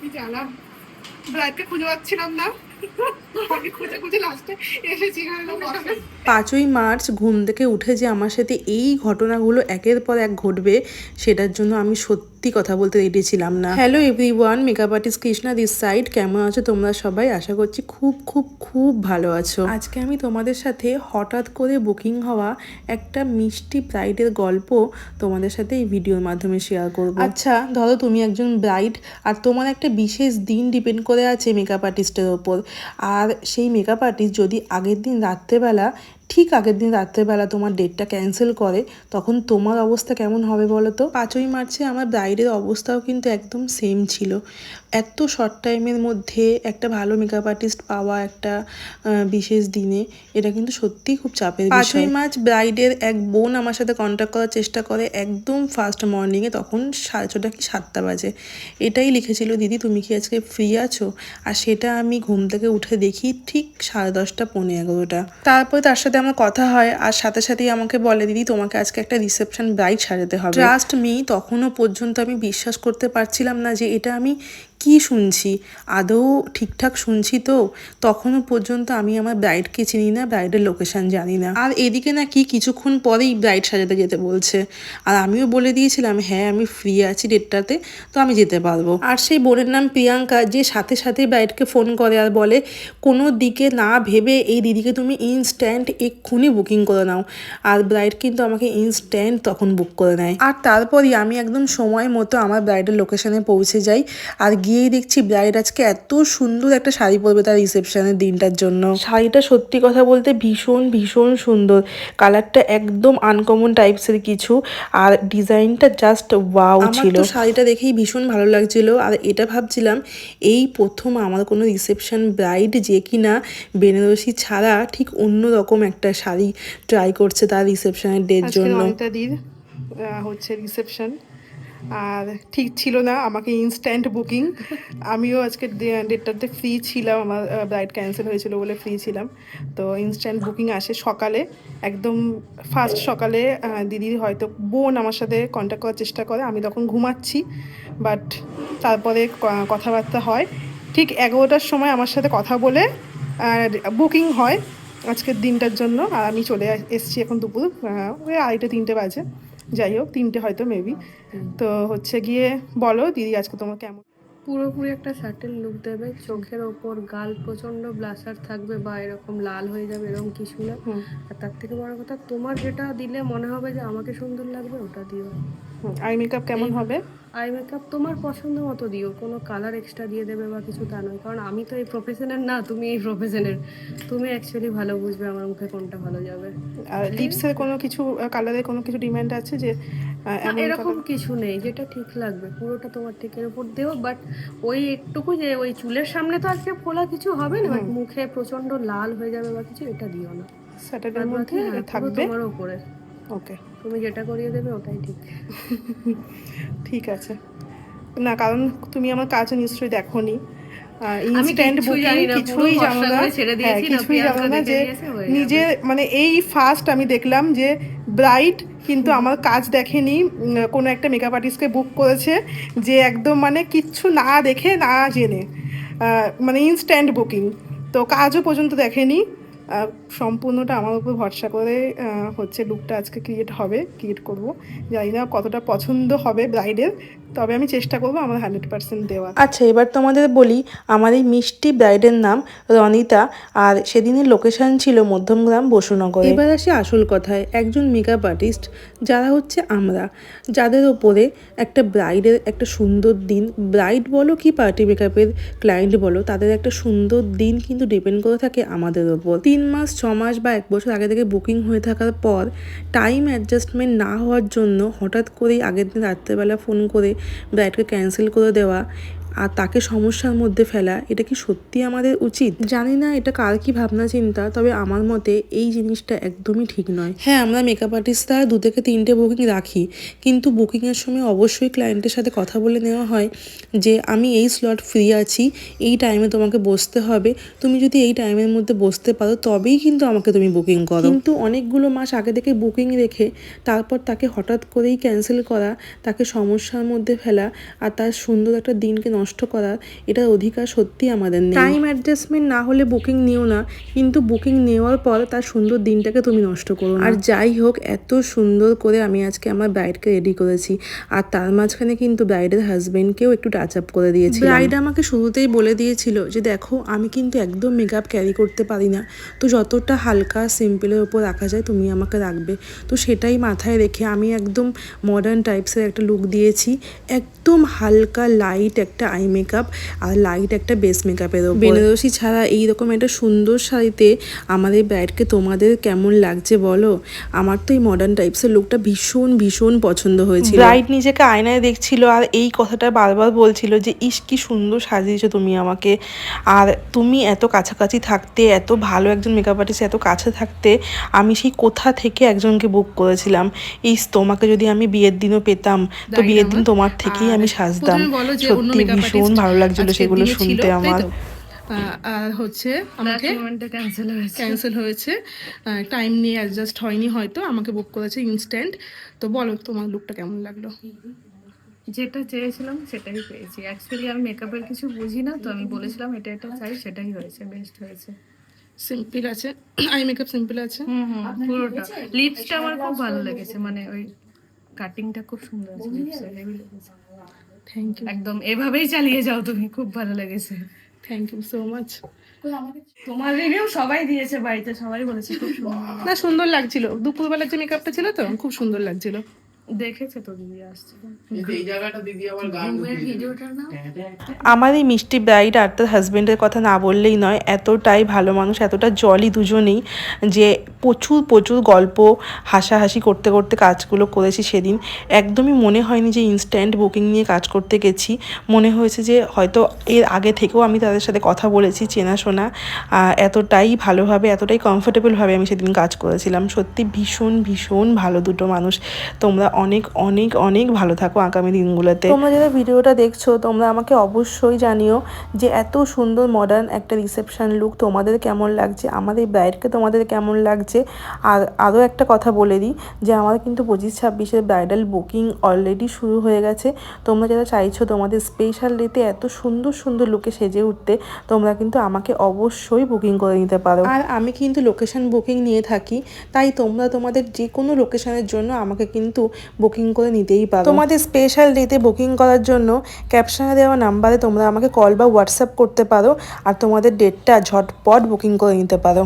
কি জানা, ব্রাইডকে খুঁজে পাচ্ছিলাম না, আমি খুঁজে খুঁজে লাস্টে এসেছি। 5ই মার্চ ঘুম থেকে উঠে যে আমার সাথে এই ঘটনাগুলো একের পর এক ঘটবে, সেটার জন্য আমি সত্যি কথা বলতে রেডি ছিলাম না। Hello everyone, makeup artist Krishna this side. কেমন আছো তোমরা সবাই? আশা করছি খুব খুব খুব ভালো আছো। আজকে আমি তোমাদের সাথে হঠাৎ করে বুকিং হওয়া একটা মিষ্টি ব্রাইডের গল্প তোমাদের সাথে এই ভিডিওর মাধ্যমে শেয়ার করব। আচ্ছা, ধরো তুমি একজন ব্রাইড আর তোমার একটা বিশেষ দিন ডিপেন্ড করে আছে মেকআপ আর্টিস্টের ওপর। আর সেই মেকআপ আর্টিস্ট যদি আগের দিন রাত্রেবেলা, ঠিক আগের দিন রাত্রেবেলা তোমার ডেটটা ক্যান্সেল করে, তখন তোমার অবস্থা কেমন হবে বলো তো? 5ই মার্চে আমার ব্রাইডের অবস্থাও কিন্তু একদম সেম ছিল। এত শর্ট টাইমের মধ্যে একটা ভালো মেকআপ আর্টিস্ট পাওয়া একটা বিশেষ দিনে, এটা কিন্তু সত্যিই খুব চাপের বিষয়। 5ই মার্চ ব্রাইডের এক বোন আমার সাথে কন্ট্যাক্ট করার চেষ্টা করে একদম ফার্স্ট মর্নিংয়ে, তখন 6:30 কি 7টা বাজে। এটাই লিখেছিল, দিদি তুমি কি আজকে ফ্রি আছো? আর সেটা আমি ঘুম থেকে উঠে দেখি ঠিক 10:30 পৌনে 11টা। তারপরে তার সাথে আমার কথা হয়, আর সাথে সাথেই আমাকে বলে, দিদি তোমাকে আজকে একটা রিসেপশন ব্রাইড সাজাতে হবে। ট্রাস্ট মি, তখনও পর্যন্ত আমি বিশ্বাস করতে পারছিলাম না যে এটা আমি কি শুনছি, আদৌ ঠিকঠাক শুনছি তো? তখনও পর্যন্ত আমি আমার ব্রাইডকে চিনি না, ব্রাইডের লোকেশন জানি না। আর এদিকে নাকি কিছুক্ষণ পরেই ব্রাইড সাজাতে যেতে বলছে। আর আমিও বলে দিয়েছিলাম হ্যাঁ আমি ফ্রি আছি ডেটটাতে, তো আমি যেতে পারবো। আর সেই বোনের নাম প্রিয়াঙ্কা, যে সাথে সাথে ব্রাইডকে ফোন করে আর বলে কোনো দিকে না ভেবে এই দিদিকে তুমি ইনস্ট্যান্ট এক্ষুনি বুকিং করে নাও। আর ব্রাইড কিন্তু আমাকে ইনস্ট্যান্ট তখন বুক করে নেয়। আর তারপরই আমি একদম সময় মতো আমার ব্রাইডের লোকেশনে পৌঁছে যাই। আর গিয়েই দেখছি ব্রাইড আজকে এত সুন্দর একটা শাড়ি পরবে তার রিসেপশনের দিনটার জন্য। শাড়িটা সত্যি কথা বলতে ভীষণ ভীষণ সুন্দর, কালারটা একদম আনকমন টাইপসের কিছু, আর ডিজাইনটা জাস্ট ওয়াও ছিল। আমার তো শাড়িটা দেখেই ভীষণ ভালো লাগছিল। আর এটা ভাবছিলাম এই প্রথম আমার কোনো রিসেপশন ব্রাইড যে কিনা বেনারসি ছাড়া ঠিক অন্য রকম একটা শাড়ি ট্রাই করছে তার রিসেপশনের ডের জন্য। হচ্ছে রিসেপশন, আর ঠিক ছিল না আমাকে ইনস্ট্যান্ট বুকিং। আমিও আজকে ডেটটাতে ফ্রি ছিলাম, আমার ব্রাইড ক্যান্সেল হয়েছিল বলে ফ্রি ছিলাম। তো ইনস্ট্যান্ট বুকিং আসে সকালে, একদম ফার্স্ট সকালে। দিদির হয়তো বোন আমার সাথে কন্ট্যাক্ট করার চেষ্টা করে, আমি তখন ঘুমাচ্ছি, বাট তারপরে কথাবার্তা হয়। ঠিক 11টার সময় আমার সাথে কথা বলে বুকিং হয় আজকের দিনটার জন্য। আর আমি চলে এসছি এখন দুপুর ওই 2:30-3টে বাজে, যাই হোক 3টে হয়তো মেবি। তো হচ্ছে গিয়ে বলো দিদি আজকে তোমার কেমন? পুরোপুরি একটা সাটেল লুক দেবে, চোখের ওপর গাল প্রচন্ড ব্লাশার থাকবে বা এরকম লাল হয়ে যাবে এরকম কিছু না। আর তার থেকে বড় কথা, তোমার যেটা দিলে মনে হবে যে আমাকে সুন্দর লাগবে ওটা দিও। আই মেকআপ কেমন হবে? আই মেকআপ তোমার পছন্দ মতো দিও, কোনো কালার এক্সট্রা দিয়ে দেবে বা কিছু তা নয়, কারণ আমি তো এই প্রফেশনের না, তুমি এই প্রফেশনের, তুমি অ্যাকচুয়ালি ভালো বুঝবে আমার মুখে কোনটা ভালো যাবে। আর লিপসের কোনো কিছু কালারের কোনো কিছু ডিমান্ড আছে যে এরকম কিছু নেই, যেটা ঠিক লাগবে পুরোটা তোমার ঠিকের উপর দিও। বাট ওই একটুকু যে ওই চুলের সামনে তো আজকে ফোলা কিছু হবে না, বাট মুখে প্রচন্ড লাল হয়ে যাবে বা কিছু, এটা দিও না। স্যাটারডের মধ্যে থাকবে তোমার উপরে, ওকে, তুমি যেটা করিয়ে দেবে ওটাই ঠিক। ঠিক আছে। না কারণ তুমি আমার কাজ নিশ্চয়ই দেখোনি, ইনস্ট্যান্ট বুকিং কিছুই জানো না। হ্যাঁ কিছুই জানো না যে নিজে, মানে এই ফার্স্ট আমি দেখলাম যে ব্রাইড কিন্তু আমার কাজ দেখেনি, কোনো একটা মেকআপ আর্টিস্টকে বুক করেছে যে একদম মানে কিচ্ছু না দেখে না জেনে, মানে ইনস্ট্যান্ট বুকিং, তো কাজও পর্যন্ত দেখেনি। সম্পূর্ণটা আমার উপর ভরসা করে হচ্ছে লুকটা আজকে ক্রিয়েট করব। জানি না কতটা পছন্দ হবে ব্রাইডের, তবে আমি চেষ্টা করবো আমার 100% দেওয়া। আচ্ছা এবার তোমাদের বলি, আমার এই মিষ্টি ব্রাইডের নাম রনিতা, আর সেদিনের লোকেশন ছিল মধ্যমগ্রাম বসুনগর। এবার আসি আসল কথায়, একজন মেকআপ আর্টিস্ট যারা হচ্ছে আমরা, যাদের ওপরে একটা ব্রাইডের একটা সুন্দর দিন, ব্রাইড বলো কি পার্টি মেকআপের ক্লায়েন্ট বলো, তাদের একটা সুন্দর দিন কিন্তু ডিপেন্ড করে থাকে আমাদের ওপর। 3 মাস 6 মাস বা 1 বছর আগে থেকে বুকিং হয়ে থাকার পর টাইম অ্যাডজাস্টমেন্ট না হওয়ার জন্য হঠাৎ করেই আগের দিন রাত্রেবেলা ফোন করে ব্রাইডকে ক্যান্সেল করে দেওয়া, আর তাকে সমস্যার মধ্যে ফেলা, এটা কি সত্যি আমাদের উচিত? জানি না এটা কার কি ভাবনা চিন্তা, তবে আমার মতে এই জিনিসটা একদমই ঠিক নয়। হ্যাঁ, আমরা মেকআপ আর্টিস্টরা 2 থেকে 3টে বুকিং রাখি, কিন্তু বুকিংয়ের সময় অবশ্যই ক্লায়েন্টের সাথে কথা বলে নেওয়া হয় যে আমি এই স্লট ফ্রি আছি, এই টাইমে তোমাকে বসতে হবে, তুমি যদি এই টাইমের মধ্যে বসতে পারো তবেই কিন্তু আমাকে তুমি বুকিং করো। কিন্তু অনেকগুলো মাস আগে থেকে বুকিং রেখে তারপর তাকে হঠাৎ করেই ক্যান্সেল করা, তাকে সমস্যার মধ্যে ফেলা আর তার সুন্দর একটা দিনকে নষ্ট করার, এটার অধিকার সত্যি আমাদের নেই। টাইম অ্যাডজাস্টমেন্ট না হলে বুকিং নিও না, কিন্তু বুকিং নেওয়ার পর তার সুন্দর দিনটাকে তুমি নষ্ট করো না। আর যাই হোক, এত সুন্দর করে আমি আজকে আমার ব্রাইডকে রেডি করেছি, আর তার মাঝখানে কিন্তু ব্রাইডের হাজবেন্ডকেও একটু টাচ আপ করে দিয়েছি। ব্রাইড আমাকে শুরুতেই বলে দিয়েছিল যে দেখো আমি কিন্তু একদম মেকআপ ক্যারি করতে পারি না, তো যতটা হালকা সিম্পলের ওপর রাখা যায় তুমি আমাকে রাখবে। তো সেটাই মাথায় রেখে আমি একদম মডার্ন টাইপসের একটা লুক দিয়েছি, একদম হালকা লাইট একটা আই মেকআপ আর লাইট একটা বেস মেকআপের ওপর। বেনারসি ছাড়া এইরকম একটা সুন্দর শাড়িতে আমাদের ব্রাইডকে তোমাদের কেমন লাগছে বলো? আমার তো এই মডার্ন টাইপসের লুকটা ভীষণ ভীষণ পছন্দ হয়েছিল। ব্রাইড নিজেকে আয়নায় দেখছিল আর এই কথাটা বারবার বলছিল যে ইস কি সুন্দর সাজিয়েছো তুমি আমাকে, আর তুমি এত কাছাকাছি থাকতে, এত ভালো একজন মেকআপ আর্টিস্ট এত কাছে থাকতে, আমি সেই কোথা থেকে একজনকে বুক করেছিলাম। ইস তোমাকে যদি আমি বিয়ের দিনও পেতাম তো বিয়ের দিন তোমার থেকেই আমি সাজতাম। সত্যি ভীষণ ভালো লাগছিল সেগুলো শুনতে আমার। আর হচ্ছে আমাকে ক্যান্সেল হয়েছে, টাইম নিয়ে অ্যাডজাস্ট হয়নি, হয়তো আমাকে বুক করেছে ইনস্ট্যান্ট। তো বলো তোমার লুকটা কেমন লাগলো? যেটা চেয়েছিলাম সেটাই পেয়েছি। অ্যাকচুয়ালি আমি মেকআপের কিছু বুঝি না, তো আমি বলেছিলাম এটা এটা চাই, সেটাই হয়েছে, বেস্ট হয়েছে। সিম্পল আছে, আই মেকআপ সিম্পল আছে। পুরোটা লিপসটা আমার খুব ভালো লেগেছে, মানে ওই কাটিংটা খুব সুন্দর আছে, লিপসে হেভি লেগেছে। থ্যাংক ইউ, একদম এভাবেই চালিয়ে যাও তুমি, খুব ভালো লেগেছে। Thank you so much. তোমার রিভিউ সবাই দিয়েছে, বাড়িতে সবাই বলেছে খুব সুন্দর। না সুন্দর লাগছিল, দুপুরবেলার যে মেকআপটা ছিল তো খুব সুন্দর লাগছিল। দেখেছে তো দিদি আসছে। আমার এই মিষ্টি ব্রাইড আর তার হাজবেন্ডের কথা না বললেই নয়, এতটাই ভালো মানুষ, এতটা জলি দুজনেই, যে প্রচুর প্রচুর গল্প হাসাহাসি করতে করতে কাজগুলো করেছি সেদিন। একদমই মনে হয়নি যে ইনস্ট্যান্ট বুকিং নিয়ে কাজ করতে গেছি, মনে হয়েছে যে হয়তো এর আগে থেকেও আমি তাদের সাথে কথা বলেছি, চেনাশোনা। এতটাই ভালোভাবে, এতটাই কমফোর্টেবলভাবে আমি সেদিন কাজ করেছিলাম। সত্যি ভীষণ ভীষণ ভালো দুটো মানুষ। তোমরা অনেক অনেক অনেক ভালো থাকো আগামী দিনগুলোতে। তোমরা যারা ভিডিওটা দেখছো তোমরা আমাকে অবশ্যই জানিও যে এত সুন্দর মডার্ন একটা রিসেপশন লুক তোমাদের কেমন লাগছে, আমাদের ব্রাইডকে তোমাদের কেমন লাগছে। আর আরও একটা কথা বলে দিই যে আমার কিন্তু 25-26-এর ব্রাইডাল বুকিং অলরেডি শুরু হয়ে গেছে। তোমরা যারা চাইছো তোমাদের স্পেশাল ডেতে এত সুন্দর সুন্দর লুকে সেজে উঠতে, তোমরা কিন্তু আমাকে অবশ্যই বুকিং করে নিতে পারো। আর আমি কিন্তু লোকেশন বুকিং নিয়ে থাকি, তাই তোমরা তোমাদের যে কোনো লোকেশনের জন্য আমাকে কিন্তু বুকিং করে নিতেই পারো। তোমাদের স্পেশাল ডেতে বুকিং করার জন্য ক্যাপশনে দেওয়া নাম্বারে তোমরা আমাকে কল বা হোয়াটসঅ্যাপ করতে পারো, আর তোমাদের ডেটটা ঝটপট বুকিং করে নিতে পারো।